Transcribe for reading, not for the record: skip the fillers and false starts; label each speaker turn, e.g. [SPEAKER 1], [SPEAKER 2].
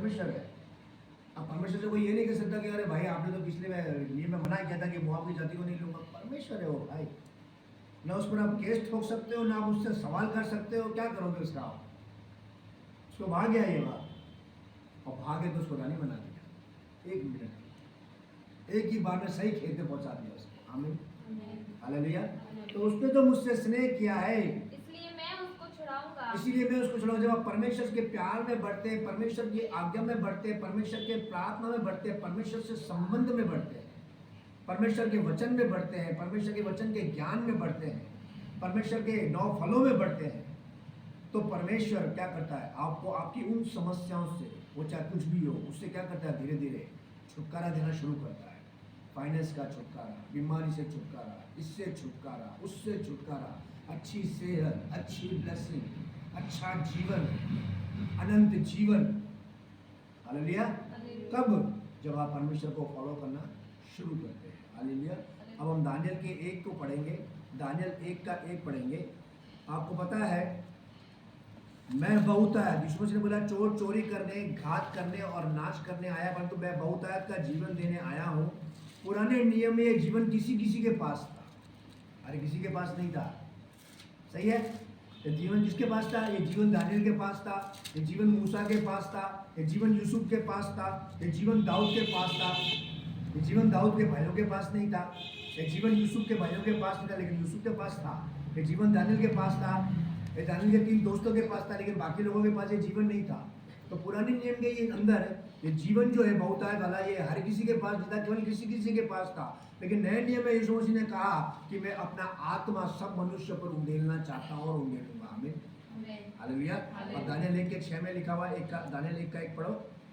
[SPEAKER 1] परमेश्वर है। अब परमेश्वर से कोई ये नहीं कह सकता कि अरे भाई आपने तो पिछले नियम में मना किया था कि मोआब की जाति को नहीं लूंगा। परमेश्वर है वो भाई, ना उस पर आप केस ठोक सकते हो, ना आप उससे सवाल कर सकते हो। क्या करोगे उसका आप? उसको भाग गया ये बात, और भागे तो उसको रानी बना दिया। 1 मिनट, एक ही बार में सही खेत में पहुंचा दिया उसको। आमीन, हालेलुया। तो उसने तो मुझसे स्नेह किया है,
[SPEAKER 2] इसलिए मैं उसको छुड़ाऊंगा।
[SPEAKER 1] इसीलिए मैं उसको छुड़ाऊंगा। जब आप परमेश्वर के प्यार में बढ़ते हैं, परमेश्वर की आज्ञा में बढ़ते हैं, परमेश्वर के प्रार्थना में बढ़ते हैं, परमेश्वर से संबंध में बढ़ते हैं, परमेश्वर के वचन में बढ़ते हैं, परमेश्वर के वचन के ज्ञान में बढ़ते हैं, परमेश्वर के 9 फलों में बढ़ते हैं, तो परमेश्वर क्या करता है? आपको आपकी उन समस्याओं से, वो चाहे कुछ भी हो, उससे क्या करता है? धीरे धीरे छुटकारा देना शुरू करता है। फाइनेंस का छुटकारा, बीमारी से छुटकारा, इससे छुटकारा, उससे छुटकारा, अच्छी सेहत, अच्छी ब्लेसिंग, अच्छा जीवन, अनंत जीवन। हालेलुया। कब? जब आप परमेश्वर को फॉलो करना शुरू करते हैं। हालेलुया। अब हम दानियल के 1 को पढ़ेंगे, दानियल 1 का 1 पढ़ेंगे। आपको पता है, मैं बहुतायत, यीशु मसीह ने बोला चोर चोरी करने, घात करने और नाश करने आया, परंतु मैं बहुतायत का जीवन देने आया हूँ। पुराने नियम में ये जीवन किसी किसी के पास था, अरे किसी के पास नहीं था। सही है? ये जीवन किसके पास था? ये जीवन दानियल के पास था, ये जीवन मूसा के पास था, ये जीवन यूसुफ के पास था, ये जीवन दाऊद के पास था। ये जीवन दाऊद के भाइयों के पास नहीं था, ये जीवन यूसुफ के भाइयों के पास नहीं था, लेकिन यूसुफ के पास था। ये जीवन दानियल के पास था, ये दानियल के 3 दोस्तों के पास था, लेकिन बाकी लोगों के पास ये जीवन नहीं था। तो पुराने नियम के ये अंदर ये जीवन जो है बहुतायत वाला, ये हर किसी के पास नहीं था, केवल किसी किसी के पास था। लेकिन नए नियम में यीशु मसीह ने कहा कि मैं अपना आत्मा सब मनुष्य पर उंडेलना चाहता हूँ और उंडेलूंगा। आमीन, हालेलुया। और दानियल 1 के 6 में लिखा हुआ, दानियल 1 का 1 पढ़ो।